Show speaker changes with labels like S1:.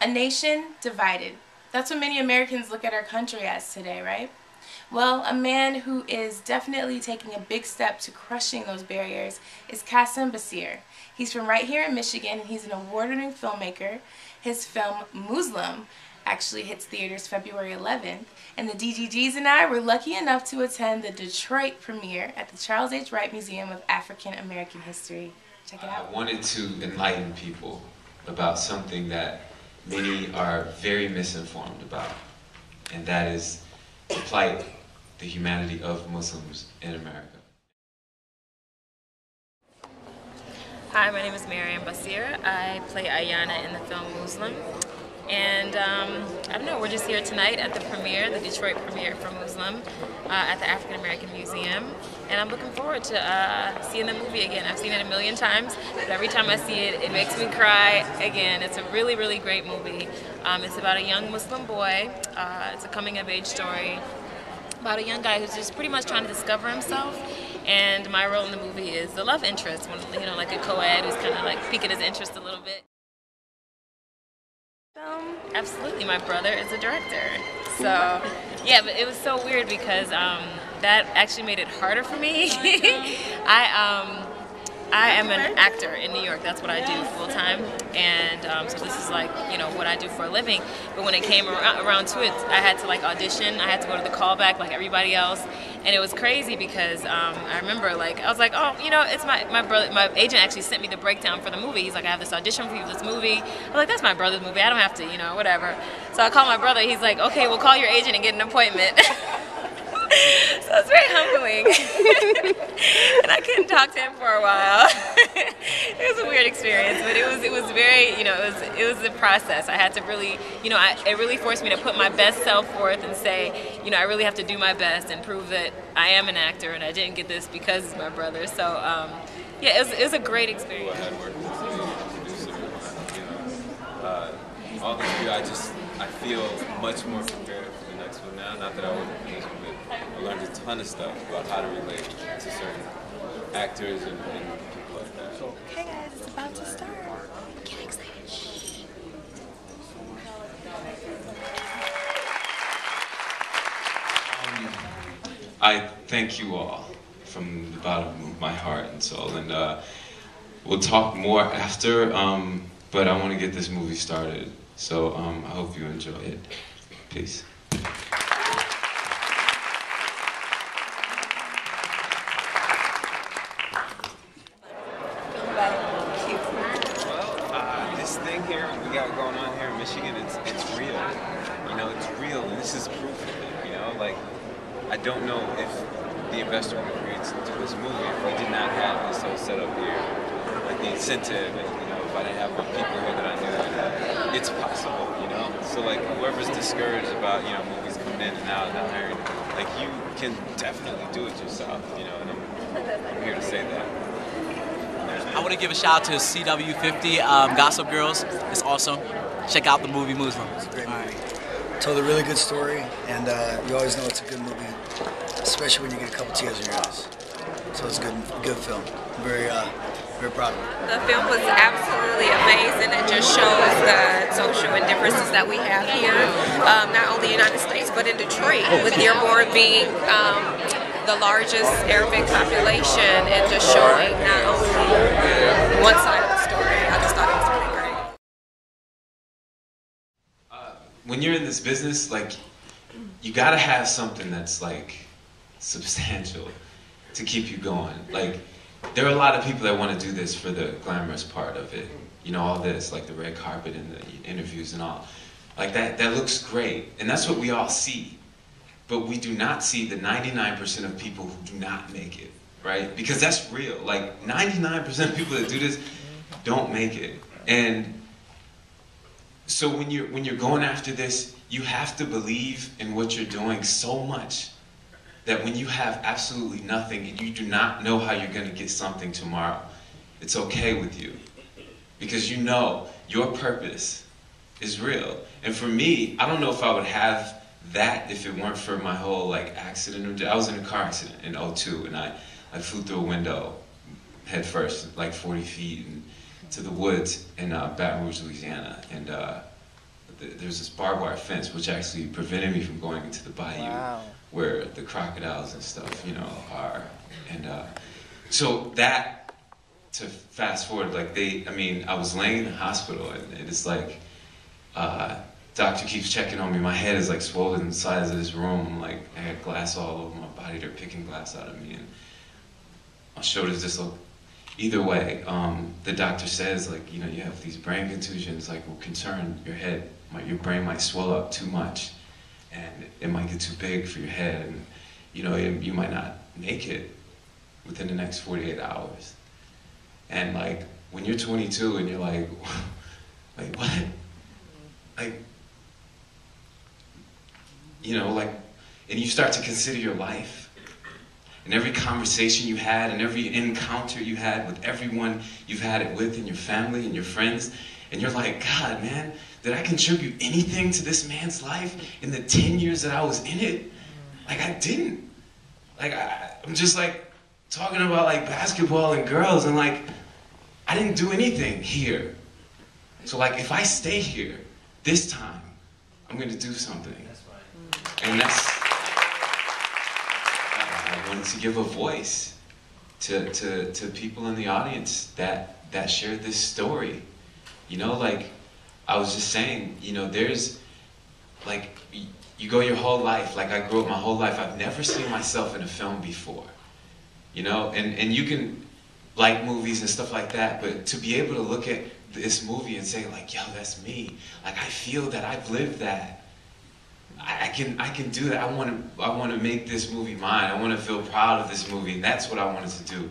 S1: A nation divided. That's what many Americans look at our country as today, right? Well, a man who is definitely taking a big step to crushing those barriers is Qasim Basir. He's from right here in Michigan, and he's an award-winning filmmaker. His film, Mooz-Lum, actually hits theaters February 11th, and the DGGs and I were lucky enough to attend the Detroit premiere at the Charles H. Wright Museum of African American History. Check it out.
S2: I wanted to enlighten people about something that many are very misinformed about, and that is the plight, the humanity of Muslims in America.
S3: Hi, my name is Mariam Basir. I play Ayana in the film Mooz-Lum. And I don't know, we're just here tonight at the premiere, the Detroit premiere for Mooz-Lum at the African American Museum. And I'm looking forward to seeing the movie again. I've seen it a million times, but every time I see it, it makes me cry again. It's a really, really great movie. It's about a young Muslim boy. It's a coming-of-age story about a young guy who's just pretty much trying to discover himself. And my role in the movie is the love interest, you know, like a co-ed who's kind of like piquing his interest a little bit. Absolutely, my brother is a director. So, yeah, but it was so weird because that actually made it harder for me. I am an actor in New York. That's what I do full time, and so this is like, you know, what I do for a living. But when it came around to it, I had to like audition. I had to go to the callback like everybody else, and it was crazy because I remember like I was like, oh, you know, it's my brother. My agent actually sent me the breakdown for the movie. He's like, I have this audition for you for this movie. I was like, that's my brother's movie. I don't have to, you know, whatever. So I called my brother. He's like, okay, we'll call your agent and get an appointment. So it's very humbling. And I couldn't talk to him for a while. It was a weird experience, but it was very, you know, it was a process. I had to really, you know, it really forced me to put my best self forth and say, you know, I really have to do my best and prove that I am an actor and I didn't get this because it's my brother. So yeah, it was a great experience.
S4: I had worked with the producer, you know, all this year I feel much more prepared for the next one now. Not that I wasn't prepared, but I learned a ton of stuff about how to relate to certain actors and people like that.
S1: Hey guys, it's about to start. Get excited.
S2: I thank you all from the bottom of my heart and soul, and we'll talk more after, but I want to get this movie started, so I hope you enjoy it. Peace.
S4: This thing here we got going on here in Michigan, it's real. You know, it's real, and this is proof of it. You know, like I don't know if the investor would agree to this movie if we did not have this whole setup here, like the incentive, and you know, if I didn't have my people here that I knew, it's possible. You know, so like whoever's discouraged about, you know, movies coming in and out and not hiring, like you can definitely do it yourself. You know, and I'm here to say that.
S5: I want to give a shout out to CW50, Gossip Girls. It's awesome. Check out the movie Mooz-Lum.
S6: It's a great movie. Told a really good story, and you always know it's a good movie, especially when you get a couple tears in your eyes. So it's a good film. I'm very proud of it.
S7: The film was absolutely amazing. It just shows the social indifferences that we have here, not only in the United States, but in Detroit, with Dearborn being the largest Arabic population, and just showing not only one side of the story. I just thought it was really great.
S2: When you're in this business, like, you gotta have something that's like substantial to keep you going. Like, there are a lot of people that want to do this for the glamorous part of it. You know, all this, like the red carpet and the interviews and all. Like that looks great, and that's what we all see. But we do not see the 99% of people who do not make it, right? Because that's real. Like 99% of people that do this don't make it. And so when you're going after this, you have to believe in what you're doing so much that when you have absolutely nothing and you do not know how you're going to get something tomorrow, it's okay with you. Because you know your purpose is real. And for me, I don't know if I would have that if it weren't for my whole like accident. I was in a car accident in '02, and I flew through a window head first, like 40 feet, and to the woods in Baton Rouge, Louisiana. And there's this barbed wire fence which actually prevented me from going into the bayou where the crocodiles and stuff, you know, are. And so that, to fast forward, like I was laying in the hospital and it's like, doctor keeps checking on me. My head is like swollen the size of this room. I'm like, I had glass all over my body. They're picking glass out of me, and my shoulders just look. Either way, the doctor says, like, you know, you have these brain contusions. Like, we're concerned your brain might swell up too much, and it might get too big for your head, and you know, you might not make it within the next 48 hours. And like, when you're 22 and you're like, like what? Like, you know, like, and you start to consider your life and every conversation you had and every encounter you had with everyone you've had it with, and your family and your friends, and you're like, God, man, did I contribute anything to this man's life in the 10 years that I was in it? Like, I didn't. Like, I'm just like talking about like basketball and girls, and like, I didn't do anything here. So like, if I stay here this time, I'm gonna do something. And that's, I wanted to give a voice to people in the audience that shared this story. You know, like, I was just saying, you know, there's, like, you go your whole life, like I grew up my whole life, I've never seen myself in a film before. You know, and you can like movies and stuff like that, but to be able to look at this movie and say like, yo, that's me. Like, I feel that I've lived that. I can do that. I want to make this movie mine. I want to feel proud of this movie, and that's what I wanted to do.